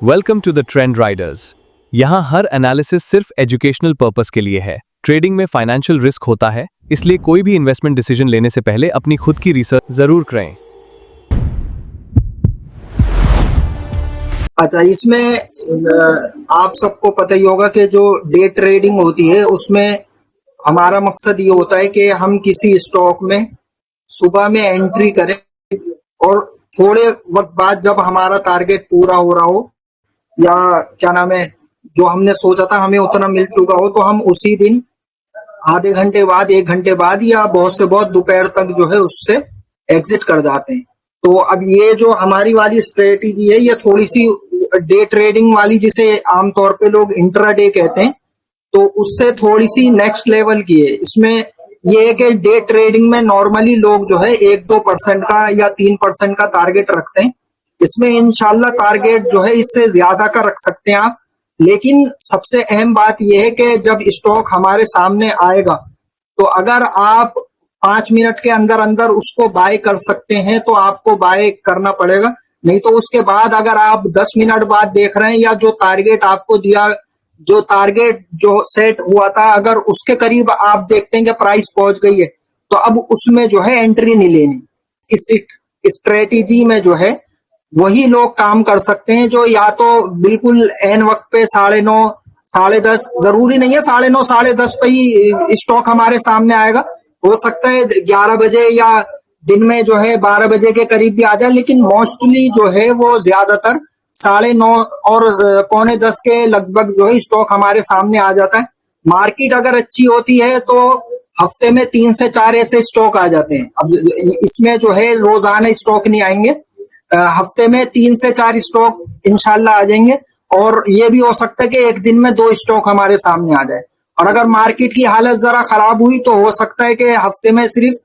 Welcome to the Trend Riders. यहाँ हर analysis सिर्फ एजुकेशनल पर्पस के लिए है। ट्रेडिंग में फाइनेंशियल रिस्क होता है, इसलिए कोई भी इन्वेस्टमेंट डिसीजन लेने से पहले अपनी खुद की रिसर्च जरूर करें। अच्छा, इसमें आप सबको पता ही होगा कि जो डे ट्रेडिंग होती है उसमें हमारा मकसद ये होता है कि हम किसी स्टॉक में सुबह में एंट्री करें और थोड़े वक्त बाद जब हमारा टारगेट पूरा हो रहा हो या क्या नाम है, जो हमने सोचा था हमें उतना मिल चुका हो, तो हम उसी दिन आधे घंटे बाद, एक घंटे बाद या बहुत से बहुत दोपहर तक जो है उससे एग्जिट कर जाते हैं। तो अब ये जो हमारी वाली स्ट्रेटेजी है ये थोड़ी सी डे ट्रेडिंग वाली, जिसे आमतौर पे लोग इंट्राडे कहते हैं, तो उससे थोड़ी सी नेक्स्ट लेवल की है। इसमें ये है कि डे ट्रेडिंग में नॉर्मली लोग जो है 1-2% का या 3% का टारगेट रखते हैं। इसमें इंशाल्लाह टारगेट जो है इससे ज्यादा का रख सकते हैं आप, लेकिन सबसे अहम बात यह है कि जब स्टॉक हमारे सामने आएगा तो अगर आप 5 मिनट के अंदर अंदर उसको बाय कर सकते हैं तो आपको बाय करना पड़ेगा। नहीं तो उसके बाद अगर आप 10 मिनट बाद देख रहे हैं या जो टारगेट आपको दिया, जो टारगेट जो सेट हुआ था, अगर उसके करीब आप देखते हैं कि प्राइस पहुंच गई है, तो अब उसमें जो है एंट्री नहीं लेनी। इस स्ट्रेटेजी में जो है वही लोग काम कर सकते हैं जो या तो बिल्कुल एन वक्त पे 9:30, 10:30, जरूरी नहीं है 9:30, 10:30 पे ही स्टॉक हमारे सामने आएगा। हो सकता है 11 बजे या दिन में जो है 12 बजे के करीब भी आ जाए, लेकिन मोस्टली जो है वो ज्यादातर 9:30 और 9:45 के लगभग जो है स्टॉक हमारे सामने आ जाता है। मार्केट अगर अच्छी होती है तो हफ्ते में 3 से 4 ऐसे स्टॉक आ जाते हैं। अब इसमें जो है रोजाना स्टॉक नहीं आएंगे, हफ्ते में 3 से 4 स्टॉक इंशाल्लाह आ जाएंगे। और ये भी हो सकता है कि एक दिन में 2 स्टॉक हमारे सामने आ जाए। और अगर मार्केट की हालत जरा खराब हुई तो हो सकता है कि हफ्ते में सिर्फ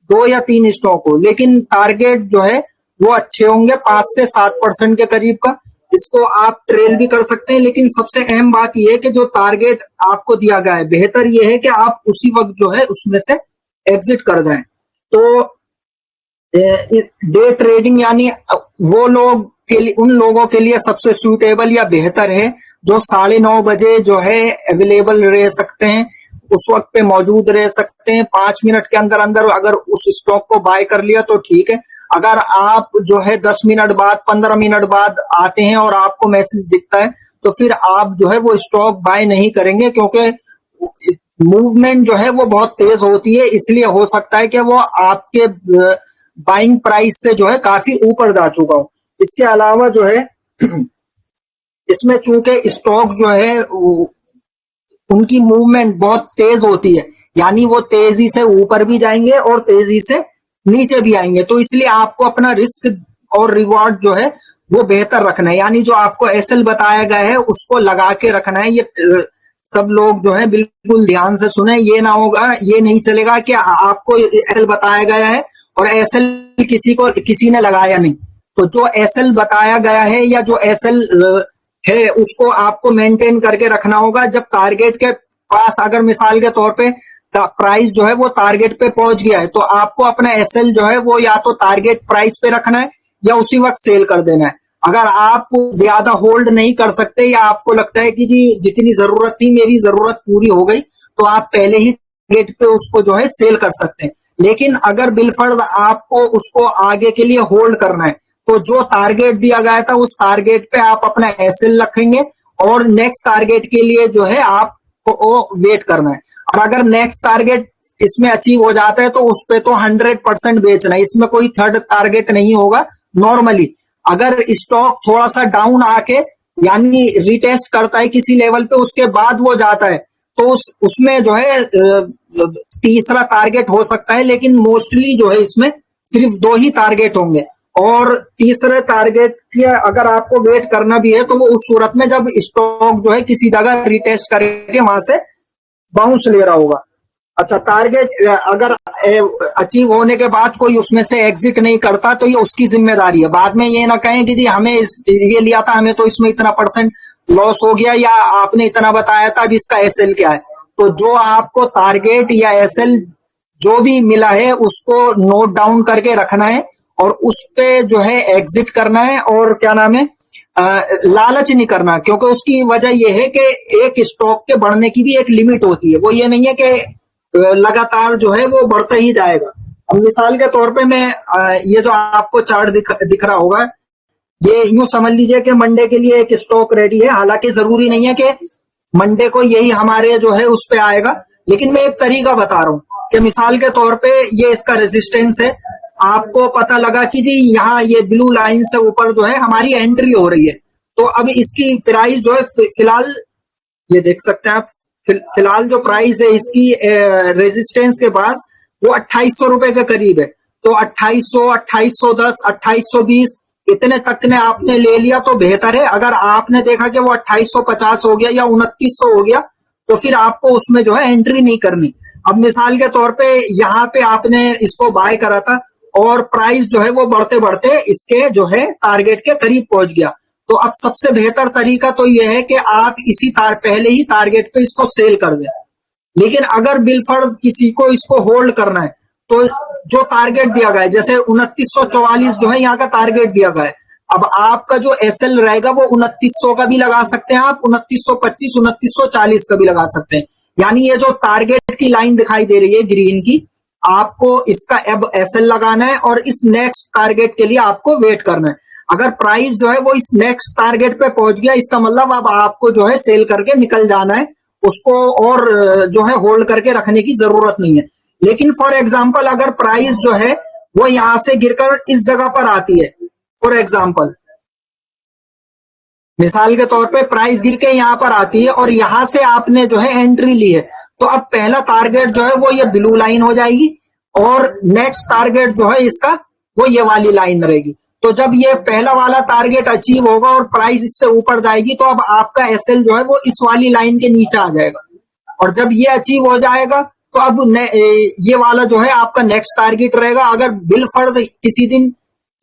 2 या 3 स्टॉक हो, लेकिन टारगेट जो है वो अच्छे होंगे, 5 से 7% के करीब का। इसको आप ट्रेल भी कर सकते हैं, लेकिन सबसे अहम बात यह है कि जो टारगेट आपको दिया गया है, बेहतर यह है कि आप उसी वक्त जो है उसमें से एग्जिट कर दें। तो डे ट्रेडिंग यानी वो लोग के लिए, उन लोगों के लिए सबसे सूटेबल या बेहतर है जो 9:30 बजे जो है अवेलेबल रह सकते हैं, उस वक्त पे मौजूद रह सकते हैं। 5 मिनट के अंदर अंदर अगर उस स्टॉक को बाय कर लिया तो ठीक है। अगर आप जो है 10 मिनट बाद, 15 मिनट बाद आते हैं और आपको मैसेज दिखता है, तो फिर आप जो है वो स्टॉक बाय नहीं करेंगे, क्योंकि मूवमेंट जो है वो बहुत तेज होती है। इसलिए हो सकता है कि वो आपके बाइंग प्राइस से जो है काफी ऊपर जा चुका हो। इसके अलावा जो है इसमें चूंकि स्टॉक जो है उनकी मूवमेंट बहुत तेज होती है, यानी वो तेजी से ऊपर भी जाएंगे और तेजी से नीचे भी आएंगे, तो इसलिए आपको अपना रिस्क और रिवॉर्ड जो है वो बेहतर रखना है। यानी जो आपको एसएल बताया गया है उसको लगा के रखना है। ये सब लोग जो है बिल्कुल ध्यान से सुने। ये ना होगा, ये नहीं चलेगा कि आपको एसएल बताया गया है और एसएल किसी ने लगाया नहीं। तो जो एसएल बताया गया है या जो एसएल है उसको आपको मेंटेन करके रखना होगा। जब टारगेट के पास, अगर मिसाल के तौर पे प्राइस जो है वो टारगेट पे पहुंच गया है, तो आपको अपना एसएल जो है वो या तो टारगेट प्राइस पे रखना है या उसी वक्त सेल कर देना है। अगर आप ज्यादा होल्ड नहीं कर सकते या आपको लगता है कि जी जितनी जरूरत थी मेरी जरूरत पूरी हो गई, तो आप पहले ही टारगेट पे उसको जो है सेल कर सकते हैं। लेकिन अगर बिलफर्ज आपको उसको आगे के लिए होल्ड करना है, तो जो टारगेट दिया गया था उस टारगेट पे आप अपना एसएल रखेंगे और नेक्स्ट टारगेट के लिए जो है आपको वेट करना है। और अगर नेक्स्ट टारगेट इसमें अचीव हो जाता है तो उस पे तो 100% बेचना है, इसमें कोई थर्ड टारगेट नहीं होगा। नॉर्मली अगर स्टॉक थोड़ा सा डाउन आके यानी रिटेस्ट करता है किसी लेवल पे, उसके बाद वो जाता है, तो उसमें जो है तीसरा टारगेट हो सकता है, लेकिन मोस्टली जो है इसमें सिर्फ 2 ही टारगेट होंगे। और तीसरे टारगेट के अगर आपको वेट करना भी है तो वो उस सूरत में जब स्टॉक जो है किसी जगह रिटेस्ट करके वहां से बाउंस ले रहा होगा। अच्छा, टारगेट अगर अचीव होने के बाद कोई उसमें से एग्जिट नहीं करता तो ये उसकी जिम्मेदारी है। बाद में ये ना कहें कि जी हमें ये लिया था, हमें तो इसमें इतना % लॉस हो गया या आपने इतना बताया था, अब इसका एसएल क्या है। तो जो आपको टारगेट या एसएल जो भी मिला है उसको नोट डाउन करके रखना है और उस पे जो है एग्जिट करना है। और क्या नाम है, लालच नहीं करना, क्योंकि उसकी वजह यह है कि एक स्टॉक के बढ़ने की भी एक लिमिट होती है। वो ये नहीं है कि लगातार जो है वो बढ़ता ही जाएगा। अब मिसाल के तौर पे मैं ये जो आपको चार्ट दिख रहा होगा, ये यूं समझ लीजिए कि मंडे के लिए एक स्टॉक रेडी है। हालांकि जरूरी नहीं है कि मंडे को यही हमारे जो है उस पे आएगा, लेकिन मैं एक तरीका बता रहा हूँ कि मिसाल के तौर पे ये इसका रेजिस्टेंस है। आपको पता लगा कि जी यहाँ ये ब्लू लाइन से ऊपर जो है हमारी एंट्री हो रही है, तो अब इसकी प्राइस जो है फिलहाल ये देख सकते हैं आप, फिलहाल जो प्राइस है इसकी रेजिस्टेंस के पास वो 2800 रुपए के करीब है। तो 2800, 2810, 2820 इतने तक ने आपने ले लिया तो बेहतर है। अगर आपने देखा कि वो 2850 हो गया या 2900 हो गया, तो फिर आपको उसमें जो है एंट्री नहीं करनी। अब मिसाल के तौर पे यहाँ पे आपने इसको बाय करा था और प्राइस जो है वो बढ़ते बढ़ते इसके जो है टारगेट के करीब पहुंच गया, तो अब सबसे बेहतर तरीका तो यह है कि आप इसी पहले ही टारगेट पे इसको सेल कर दें। लेकिन अगर बिलफर्ज किसी को इसको होल्ड करना है, तो जो टारगेट दिया गया है, जैसे 2944 जो है यहाँ का टारगेट दिया गया है, अब आपका जो एसएल रहेगा वो 2900 का भी लगा सकते हैं आप, 2925, 2940 का भी लगा सकते हैं। यानी ये जो टारगेट की लाइन दिखाई दे रही है ग्रीन की, आपको इसका अब एसएल लगाना है और इस नेक्स्ट टारगेट के लिए आपको वेट करना है। अगर प्राइस जो है वो इस नेक्स्ट टारगेट पे पहुंच गया, इसका मतलब अब आपको जो है सेल करके निकल जाना है, उसको और जो है होल्ड करके रखने की जरूरत नहीं है। लेकिन फॉर एग्जांपल अगर प्राइस जो है वो यहां से गिरकर इस जगह पर आती है, फॉर एग्जांपल मिसाल के तौर पे प्राइस गिर के यहां पर आती है और यहां से आपने जो है एंट्री ली है, तो अब पहला टारगेट जो है वो ये ब्लू लाइन हो जाएगी और नेक्स्ट टारगेट जो है इसका वो ये वाली लाइन रहेगी। तो जब ये पहला वाला टारगेट अचीव होगा और प्राइस इससे ऊपर जाएगी, तो अब आपका एसएल जो है वो इस वाली लाइन के नीचे आ जाएगा। और जब ये अचीव हो जाएगा तो अब ये वाला जो है आपका नेक्स्ट टारगेट रहेगा। अगर बिल फर्ज किसी दिन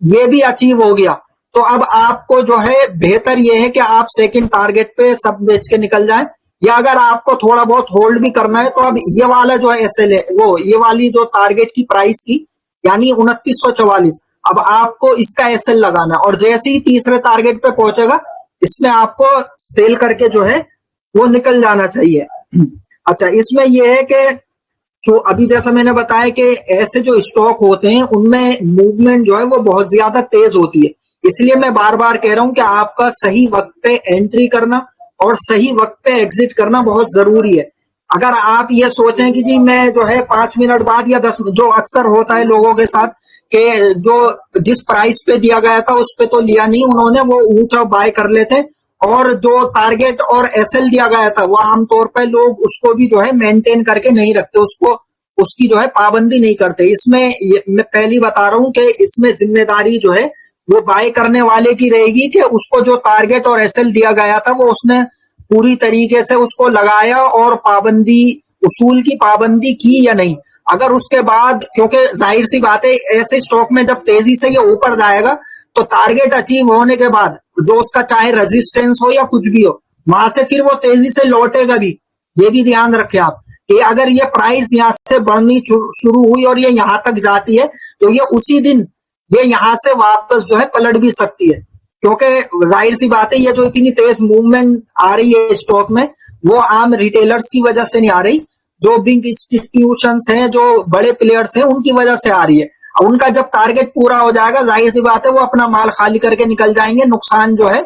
ये भी अचीव हो गया, तो अब आपको जो है बेहतर ये है कि आप सेकंड टारगेट पे सब बेच के निकल जाएं, या अगर आपको थोड़ा बहुत होल्ड भी करना है, तो अब ये वाला जो है एसएल है, वो ये वाली जो टारगेट की प्राइस थी यानी 2944, अब आपको इसका एसएल लगाना है और जैसे ही तीसरे टारगेट पे पहुंचेगा, इसमें आपको सेल करके जो है वो निकल जाना चाहिए। अच्छा, इसमें ये है कि जो अभी जैसा मैंने बताया कि ऐसे जो स्टॉक होते हैं उनमें मूवमेंट जो है वो बहुत ज्यादा तेज होती है, इसलिए मैं बार बार कह रहा हूं कि आपका सही वक्त पे एंट्री करना और सही वक्त पे एग्जिट करना बहुत जरूरी है। अगर आप ये सोचें कि जी मैं जो है 5 मिनट बाद या 10, जो अक्सर होता है लोगों के साथ कि जो जिस प्राइस पे दिया गया था उस पे तो लिया नहीं उन्होंने, वो ऊंचा बाय कर लेते, और जो टारगेट और एसएल दिया गया था वो आमतौर पर लोग उसको भी जो है मेंटेन करके नहीं रखते, उसको उसकी जो है पाबंदी नहीं करते। इसमें मैं पहली बता रहा हूं कि इसमें जिम्मेदारी जो है वो बाय करने वाले की रहेगी कि उसको जो टारगेट और एसएल दिया गया था वो उसने पूरी तरीके से उसको लगाया और पाबंदी, उसूल की पाबंदी की या नहीं। अगर उसके बाद, क्योंकि जाहिर सी बात है ऐसे स्टॉक में जब तेजी से ये ऊपर जाएगा तो टारगेट अचीव होने के बाद जो उसका चाहे रेजिस्टेंस हो या कुछ भी हो, वहां से फिर वो तेजी से लौटेगा भी। ये भी ध्यान रखें आप कि अगर ये प्राइस यहाँ से बढ़नी शुरू हुई और ये यहाँ तक जाती है, तो ये उसी दिन ये यहाँ से वापस जो है पलट भी सकती है, क्योंकि जाहिर सी बात है ये जो इतनी तेज मूवमेंट आ रही है स्टॉक में वो आम रिटेलर्स की वजह से नहीं आ रही, जो बिग इंस्टीट्यूशंस हैं, जो बड़े प्लेयर्स हैं, उनकी वजह से आ रही है। उनका जब टारगेट पूरा हो जाएगा जाहिर सी बात है वो अपना माल खाली करके निकल जाएंगे, नुकसान जो है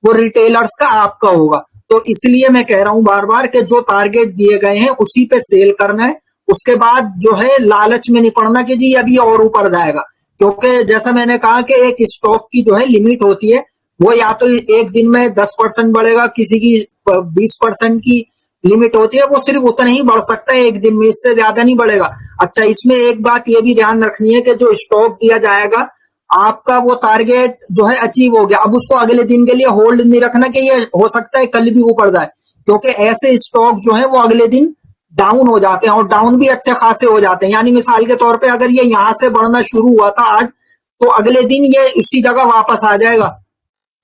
वो रिटेलर्स का आपका होगा। तो इसलिए मैं कह रहा हूं बार बार कि जो टारगेट दिए गए हैं उसी पे सेल करना है, उसके बाद जो है लालच में नहीं पड़ना कि जी अभी और ऊपर जाएगा, क्योंकि जैसा मैंने कहा कि एक स्टॉक की जो है लिमिट होती है, वो या तो एक दिन में 10% बढ़ेगा, किसी की 20% की लिमिट होती है, वो सिर्फ उतना ही बढ़ सकता है एक दिन में, इससे ज्यादा नहीं बढ़ेगा। अच्छा, इसमें एक बात ये भी ध्यान रखनी है कि जो स्टॉक दिया जाएगा आपका वो टारगेट जो है अचीव हो गया, अब उसको अगले दिन के लिए होल्ड नहीं रखना कि ये हो सकता है कल भी ऊपर जाए, क्योंकि ऐसे स्टॉक जो है वो अगले दिन डाउन हो जाते हैं और डाउन भी अच्छे खासे हो जाते हैं। यानी मिसाल के तौर पे अगर ये यहां से बढ़ना शुरू हुआ था आज, तो अगले दिन ये उसी जगह वापस आ जाएगा।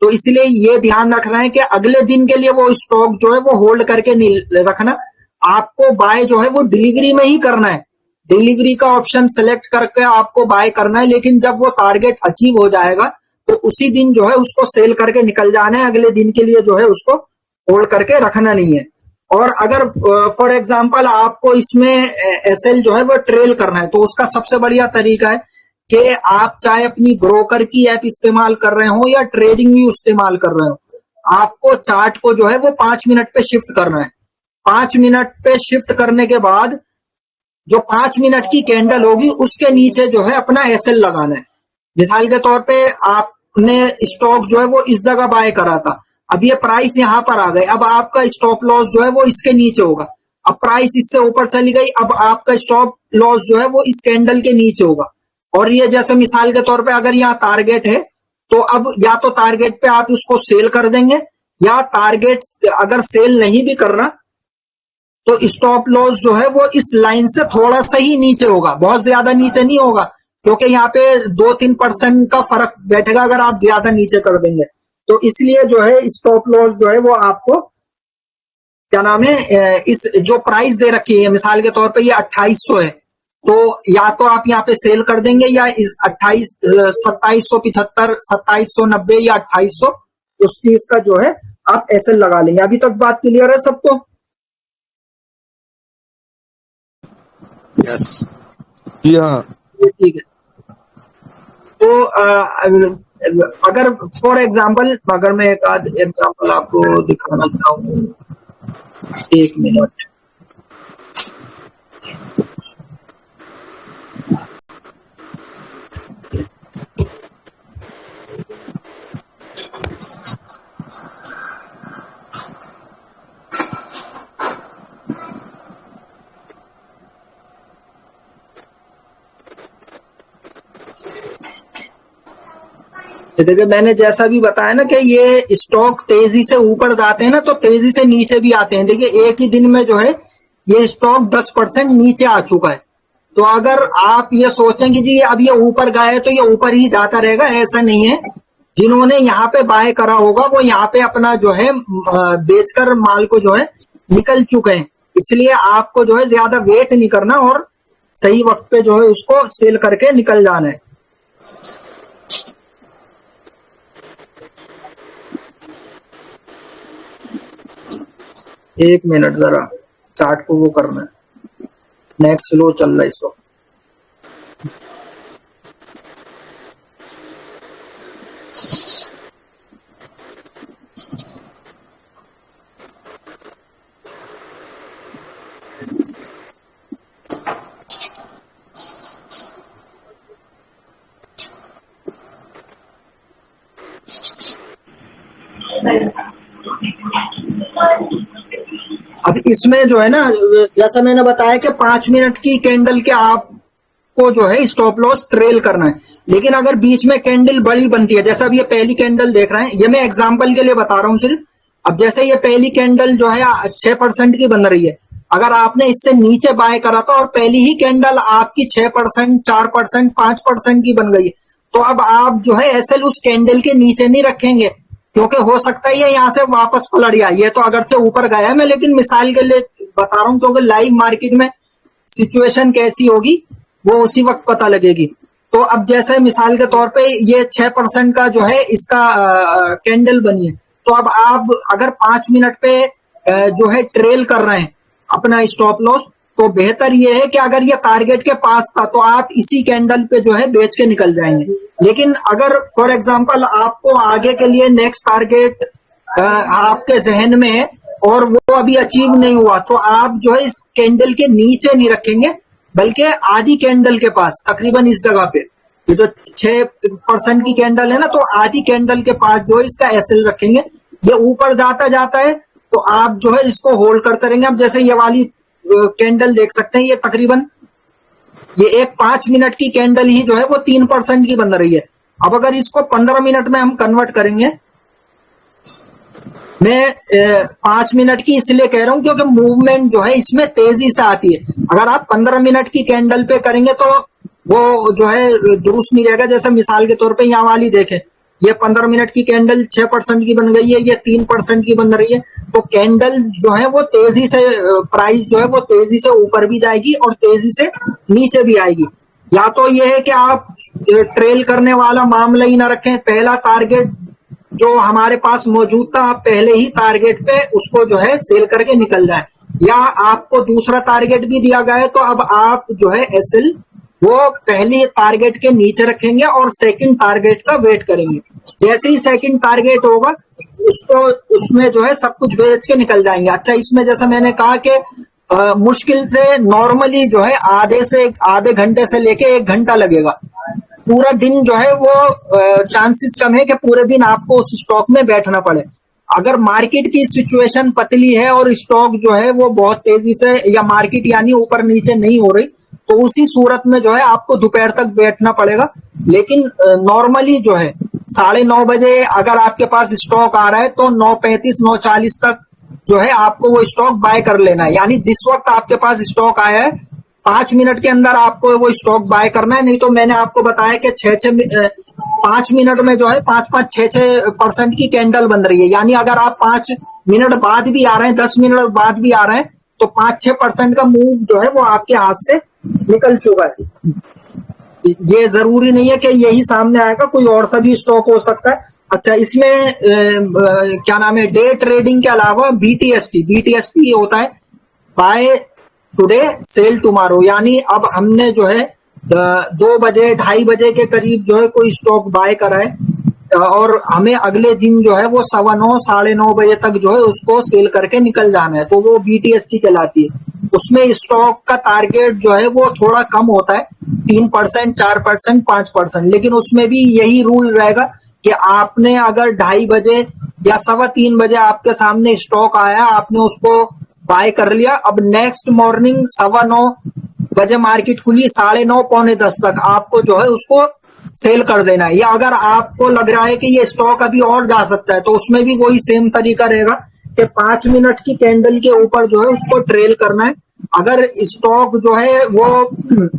तो इसलिए ये ध्यान रखना है कि अगले दिन के लिए वो स्टॉक जो है वो होल्ड करके नहीं रखना, आपको बाय जो है वो डिलीवरी में ही करना है, डिलीवरी का ऑप्शन सेलेक्ट करके आपको बाय करना है। लेकिन जब वो टारगेट अचीव हो जाएगा तो उसी दिन जो है उसको सेल करके निकल जाना है, अगले दिन के लिए जो है उसको होल्ड करके रखना नहीं है। और अगर फॉर एग्जांपल आपको इसमें एसएल जो है वो ट्रेल करना है, तो उसका सबसे बढ़िया तरीका है कि आप चाहे अपनी ब्रोकर की ऐप इस्तेमाल कर रहे हो या ट्रेडिंग व्यू इस्तेमाल कर रहे हो, आपको चार्ट को जो है वो 5 मिनट पे शिफ्ट करना है। 5 मिनट पे शिफ्ट करने के बाद जो 5 मिनट की कैंडल होगी उसके नीचे जो है अपना एसएल लगाना है। मिसाल के तौर पे आपने स्टॉक जो है वो इस जगह बाय करा था, अब ये प्राइस यहाँ पर आ गई, अब आपका स्टॉप लॉस जो है वो इसके नीचे होगा। अब प्राइस इससे ऊपर चली गई, अब आपका स्टॉप लॉस जो है वो इस कैंडल के नीचे होगा। और ये जैसे मिसाल के तौर पे अगर यहाँ टारगेट है तो अब या तो टारगेट पे आप उसको सेल कर देंगे, या टारगेट अगर सेल नहीं भी करना तो स्टॉप लॉस जो है वो इस लाइन से थोड़ा सा ही नीचे होगा, बहुत ज्यादा नीचे नहीं होगा, क्योंकि यहाँ पे 2-3% का फर्क बैठेगा अगर आप ज्यादा नीचे कर देंगे। तो इसलिए जो है स्टॉप लॉस जो है वो आपको क्या नाम है, इस जो प्राइस दे रखी है मिसाल के तौर पे ये 2800 है, तो या तो आप यहाँ पे सेल कर देंगे या इस 2775, 2790 या 2800 उस चीज का जो है आप ऐसे लगा लेंगे। अभी तक बात क्लियर है सबको? यस जी हाँ ठीक है। तो अगर फॉर एग्जांपल अगर मैं एक आध एग्जांपल आपको दिखाना चाहूँ, 1 मिनट। देखिए मैंने जैसा भी बताया ना कि ये स्टॉक तेजी से ऊपर जाते हैं ना तो तेजी से नीचे भी आते हैं। देखिए एक ही दिन में जो है ये स्टॉक 10% नीचे आ चुका है। तो अगर आप ये सोचें कि जी अब ये ऊपर गया है तो ये ऊपर ही जाता रहेगा, ऐसा नहीं है। जिन्होंने यहाँ पे बाय करा होगा वो यहाँ पे अपना जो है बेचकर माल को जो है निकल चुके हैं, इसलिए आपको जो है ज्यादा वेट नहीं करना और सही वक्त पे जो है उसको सेल करके निकल जाना है। एक मिनट जरा चार्ट को वो करना है, नेक्स्ट स्लो चल रहा है इस वक्त। अब इसमें जो है ना जैसा मैंने बताया कि 5 मिनट की कैंडल के आपको जो है स्टॉप लॉस ट्रेल करना है, लेकिन अगर बीच में कैंडल बड़ी बनती है, जैसा अब ये पहली कैंडल देख रहे हैं, ये मैं एग्जांपल के लिए बता रहा हूँ सिर्फ। अब जैसे ये पहली कैंडल जो है 6% की बन रही है, अगर आपने इससे नीचे बाय करा था और पहली ही कैंडल आपकी 6%, 4%, 5% की बन गई है, तो अब आप जो है एसएल उस कैंडल के नीचे नहीं रखेंगे, क्योंकि हो सकता है यहाँ से वापस पलट जाए। ये तो अगर से ऊपर गया है, मैं लेकिन मिसाल के लिए बता रहा हूँ, क्योंकि लाइव मार्केट में सिचुएशन कैसी होगी वो उसी वक्त पता लगेगी। तो अब जैसे मिसाल के तौर पे ये 6% का जो है इसका कैंडल बनी है, तो अब आप अगर 5 मिनट पे जो है ट्रेल कर रहे हैं अपना स्टॉप लॉस, तो बेहतर ये है कि अगर ये टारगेट के पास था तो आप इसी कैंडल पे जो है बेच के निकल जाएंगे। लेकिन अगर फॉर एग्जांपल आपको आगे के लिए नेक्स्ट टारगेट आपके जहन में है और वो अभी अचीव नहीं हुआ, तो आप जो है इस कैंडल के नीचे नहीं रखेंगे, बल्कि आधी कैंडल के पास तकरीबन इस जगह पे ये जो 6% की कैंडल है ना, तो आधी कैंडल के पास जो है इसका एसएल रखेंगे। ये ऊपर जाता जाता है तो आप जो है इसको होल्ड करते रहेंगे। अब जैसे ये वाली कैंडल देख सकते हैं, ये तकरीबन ये एक 5 मिनट की कैंडल ही जो है वो 3% की बन रही है। अब अगर इसको 15 मिनट में हम कन्वर्ट करेंगे, मैं 5 मिनट की इसलिए कह रहा हूं क्योंकि मूवमेंट जो है इसमें तेजी से आती है। अगर आप 15 मिनट की कैंडल पे करेंगे तो वो जो है दुरुस्त नहीं रहेगा। जैसे मिसाल के तौर पे यहाँ वाली देखें, ये 15 मिनट की कैंडल 6% की बन गई है, ये 3% की बन रही है, तो कैंडल जो है वो तेजी से प्राइस जो है वो तेजी से ऊपर भी जाएगी और तेजी से नीचे भी आएगी। या तो ये है कि आप ट्रेल करने वाला मामला ही ना रखें। पहला टारगेट जो हमारे पास मौजूद था, आप पहले ही टारगेट पे उसको जो है सेल करके निकल जाए, या आपको दूसरा टारगेट भी दिया गया है तो अब आप जो है एसएल वो पहले टारगेट के नीचे रखेंगे और सेकंड टारगेट का वेट करेंगे। जैसे ही सेकंड टारगेट होगा उसको उसमें जो है सब कुछ बेच के निकल जाएंगे। अच्छा, इसमें जैसा मैंने कहा कि मुश्किल से नॉर्मली जो है आधे घंटे से लेके 1 घंटा लगेगा। पूरा दिन जो है वो चांसेस कम है कि पूरे दिन आपको उस स्टॉक में बैठना पड़े। अगर मार्केट की सिचुएशन पतली है और स्टॉक जो है वो बहुत तेजी से, या मार्केट यानी ऊपर नीचे नहीं हो रही, तो उसी सूरत में जो है आपको दोपहर तक बैठना पड़ेगा। लेकिन नॉर्मली जो है 9:30 बजे अगर आपके पास स्टॉक आ रहा है तो 9:35 9:40 तक जो है आपको वो स्टॉक बाय कर लेना है। यानी जिस वक्त आपके पास स्टॉक आया है 5 मिनट के अंदर आपको वो स्टॉक बाय करना है। नहीं तो मैंने आपको बताया कि 5 मिनट में जो है 5-6% की कैंडल बन रही है। यानी अगर आप 5 मिनट बाद भी आ रहे हैं, 10 मिनट बाद भी आ रहे हैं, तो 5-6% का मूव जो है वो आपके हाथ से निकल चुका है। ये जरूरी नहीं है कि यही सामने आएगा, कोई और सा भी स्टॉक हो सकता है। अच्छा, इसमें क्या नाम है, डे ट्रेडिंग के अलावा बीटीएसटी होता है, बाय टुडे सेल टुमारो। यानी अब हमने जो है 2 बजे 2:30 बजे के करीब जो है कोई स्टॉक बाय करा है और हमें अगले दिन जो है वो 9:15 9:30 बजे तक जो है उसको सेल करके निकल जाना है, तो वो बीटीएसटी कहलाती है। उसमें स्टॉक का टारगेट जो है वो थोड़ा कम होता है, 3%, 4%, 5%। लेकिन उसमें भी यही रूल रहेगा कि आपने अगर 2:30 बजे या 3:15 बजे आपके सामने स्टॉक आया, आपने उसको बाय कर लिया, अब नेक्स्ट मॉर्निंग 9:15 बजे मार्केट खुली, 9:30 पौने 10 तक आपको जो है उसको सेल कर देना है। या अगर आपको लग रहा है कि ये स्टॉक अभी और जा सकता है, तो उसमें भी वही सेम तरीका रहेगा कि 5 मिनट की कैंडल के ऊपर जो है उसको ट्रेल करना है। अगर स्टॉक जो है वो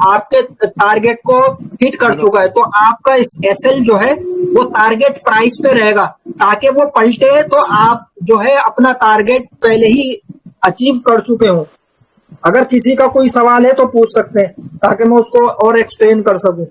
आपके टारगेट को हिट कर चुका है तो आपका इस एसएल जो है वो टारगेट प्राइस पे रहेगा, ताकि वो पलटे तो आप जो है अपना टारगेट पहले ही अचीव कर चुके हो। अगर किसी का कोई सवाल है तो पूछ सकते हैं ताकि मैं उसको और एक्सप्लेन कर सकूं।